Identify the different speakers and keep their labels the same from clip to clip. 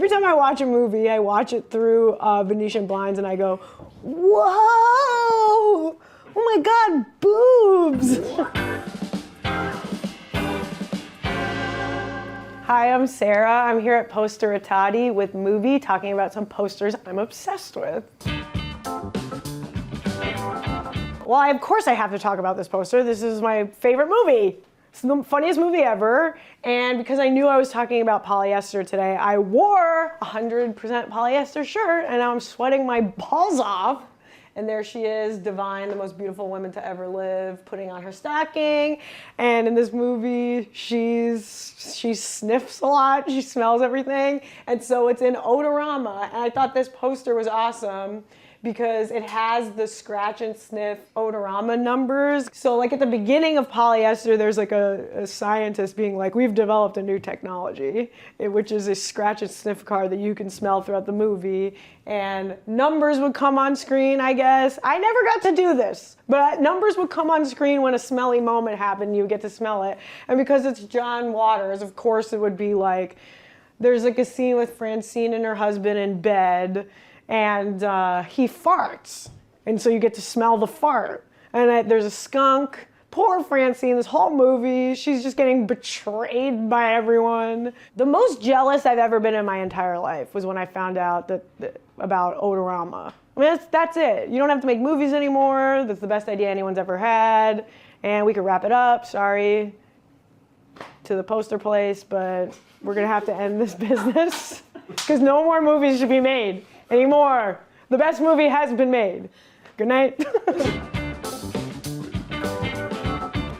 Speaker 1: Every time I watch a movie, I watch it through Venetian blinds and I go, whoa! Oh my God, boobs! Hi, I'm Sarah. I'm here at Posteritati with Movie, talking about some posters I'm obsessed with. Well, of course I have to talk about this poster. This is my favorite movie. It's the funniest movie ever. And because I knew I was talking about polyester today, I wore a 100% polyester shirt and now I'm sweating my balls off. And there she is, Divine, the most beautiful woman to ever live, putting on her stocking. And in this movie, she sniffs a lot, she smells everything. And so it's in Odorama. And I thought this poster was awesome because it has the scratch and sniff Odorama numbers. So like at the beginning of polyester, there's like a scientist being like, we've developed a new technology, which is a scratch and sniff card that you can smell throughout the movie. And numbers would come on screen, I guess. I never got to do this, but numbers would come on screen when a smelly moment happened, you would get to smell it. And because it's John Waters, of course it would be like, there's like a scene with Francine and her husband in bed, and he farts. And so you get to smell the fart. And there's a skunk. Poor Francine, this whole movie, she's just getting betrayed by everyone. The most jealous I've ever been in my entire life was when I found out about Odorama. I mean, that's it. You don't have to make movies anymore. That's the best idea anyone's ever had. And we could wrap it up, sorry to the poster place, but we're gonna have to end this business because no more movies should be made anymore. The best movie has been made. Good night.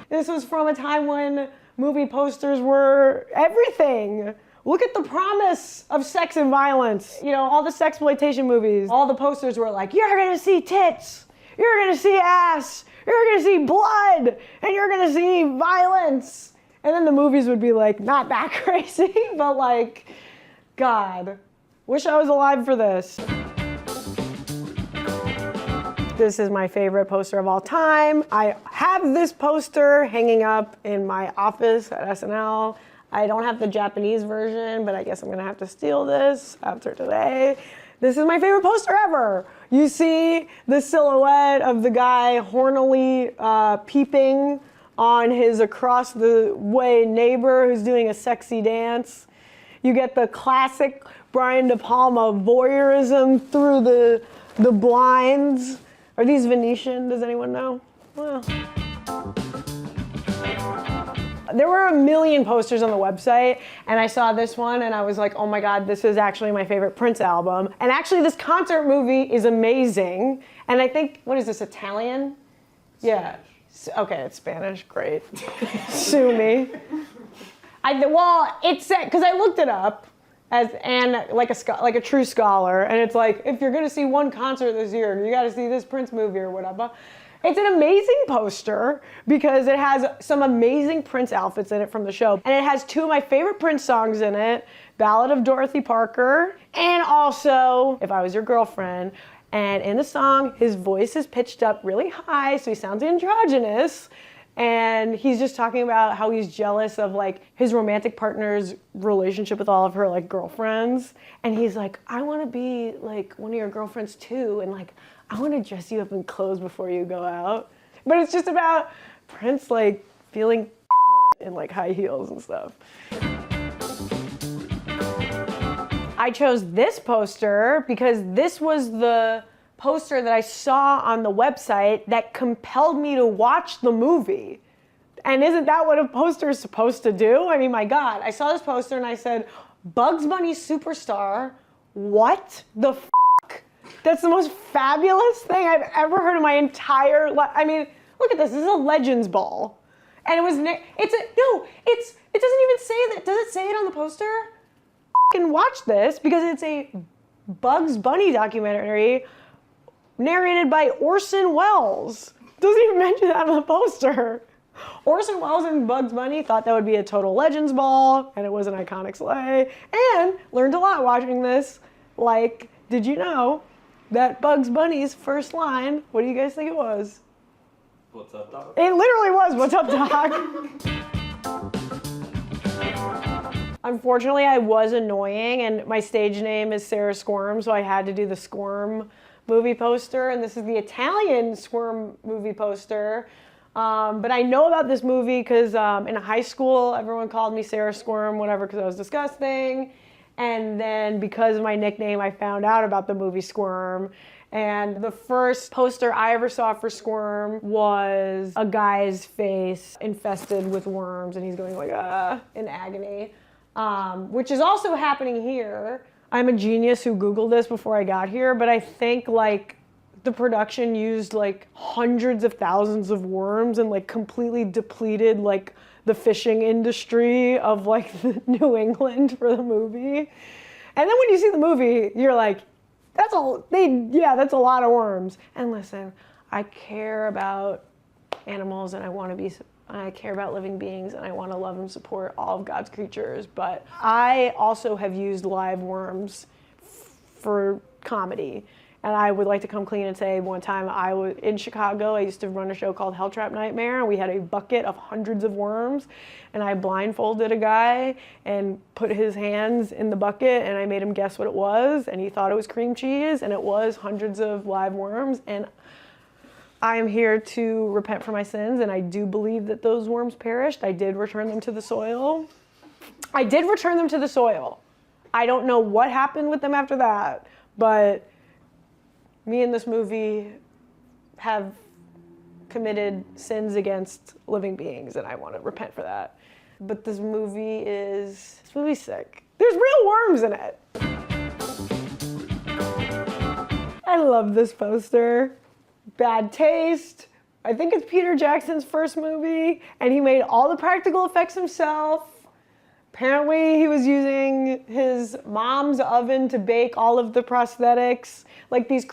Speaker 1: This was from a time when movie posters were everything. Look at the promise of sex and violence. You know, all the sexploitation movies, all the posters were like, you're gonna see tits, you're gonna see ass, you're gonna see blood, and you're gonna see violence. And then the movies would be like, not that crazy, but like, God, wish I was alive for this. This is my favorite poster of all time. I have this poster hanging up in my office at SNL. I don't have the Japanese version, but I guess I'm gonna have to steal this after today. This is my favorite poster ever. You see the silhouette of the guy hornily peeping on his across the way neighbor who's doing a sexy dance. You get the classic Brian De Palma voyeurism through the blinds. Are these Venetian? Does anyone know? Well. There were a million posters on the website, and I saw this one, and I was like, oh my God, this is actually my favorite Prince album. And actually, this concert movie is amazing. And I think, what is this, Italian? Yeah. Okay, it's Spanish. Great. Sue me. Well, it said, because I looked it up, like a true scholar, and it's like, if you're gonna see one concert this year, you gotta see this Prince movie or whatever. It's an amazing poster because it has some amazing Prince outfits in it from the show, and it has two of my favorite Prince songs in it, Ballad of Dorothy Parker, and also If I Was Your Girlfriend. And in the song, his voice is pitched up really high, so he sounds androgynous. And he's just talking about how he's jealous of like his romantic partner's relationship with all of her like girlfriends. And he's like, I want to be like one of your girlfriends too. And like, I want to dress you up in clothes before you go out. But it's just about Prince like feeling in like high heels and stuff. I chose this poster because this was the poster that I saw on the website that compelled me to watch the movie. And isn't that what a poster is supposed to do? I mean, my God, I saw this poster and I said, Bugs Bunny Superstar, what the fuck? That's the most fabulous thing I've ever heard in my entire life. I mean, look at this, this is a Legends Ball. And it was, it doesn't even say that, does it say it on the poster? Fucking watch this because it's a Bugs Bunny documentary narrated by Orson Welles. Doesn't even mention that on the poster. Orson Welles and Bugs Bunny thought that would be a total Legends Ball, and it was an iconic sleigh, and learned a lot watching this. Like, did you know that Bugs Bunny's first line, what do you guys think it was?
Speaker 2: What's up, dog?
Speaker 1: It literally was, what's up, dog? Unfortunately, I was annoying, and my stage name is Sarah Squirm, so I had to do the Squirm movie poster, and this is the Italian Squirm movie poster. But I know about this movie because in high school, everyone called me Sarah Squirm, whatever, because I was disgusting. And then because of my nickname, I found out about the movie Squirm. And the first poster I ever saw for Squirm was a guy's face infested with worms, and he's going like, in agony, which is also happening here. I'm a genius who Googled this before I got here, but I think like the production used like hundreds of thousands of worms and like completely depleted like the fishing industry of like New England for the movie. And then when you see the movie, you're like, that's a lot of worms. And listen, I care about animals and I care about living beings and I want to love and support all of God's creatures, but I also have used live worms for comedy. And I would like to come clean and say one time in Chicago, I used to run a show called Hell Trap Nightmare, and we had a bucket of hundreds of worms, and I blindfolded a guy and put his hands in the bucket, and I made him guess what it was, and he thought it was cream cheese, and it was hundreds of live worms, and I am here to repent for my sins, and I do believe that those worms perished. I did return them to the soil. I don't know what happened with them after that, but me and this movie have committed sins against living beings, and I want to repent for that. But this movie's sick. There's real worms in it. I love this poster. Bad Taste. I think it's Peter Jackson's first movie, and he made all the practical effects himself. Apparently he was using his mom's oven to bake all of the prosthetics. Like these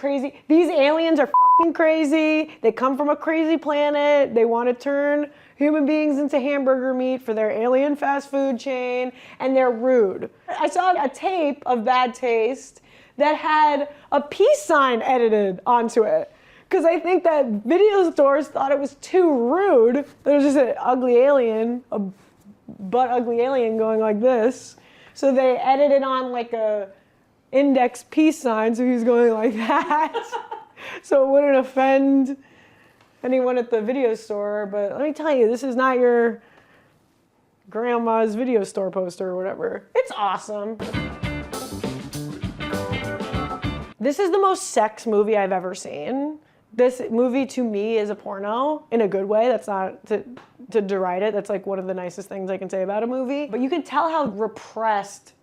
Speaker 1: aliens are fucking crazy. They come from a crazy planet. They want to turn human beings into hamburger meat for their alien fast food chain, and they're rude. I saw a tape of Bad Taste that had a peace sign edited onto it. Because I think that video stores thought it was too rude. There was just an ugly alien, a butt ugly alien going like this. So they edited on like a index peace sign, so he was going like that. So it wouldn't offend anyone at the video store. But let me tell you, this is not your grandma's video store poster or whatever. It's awesome. This is the most sex movie I've ever seen. This movie to me is a porno in a good way. That's not to deride it. That's like one of the nicest things I can say about a movie. But you can tell how repressed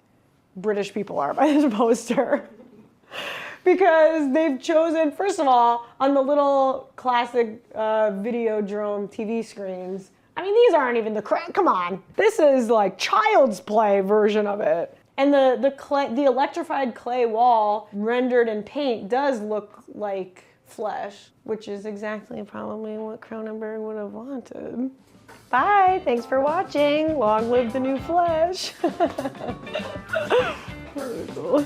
Speaker 1: British people are by this poster. Because they've chosen, first of all, on the little classic Videodrome TV screens, I mean, these aren't even come on. This is like Child's Play version of it. And the electrified clay wall rendered in paint does look like flesh, which is exactly probably what Cronenberg would have wanted. Bye, thanks for watching. Long live the new flesh. Really cool.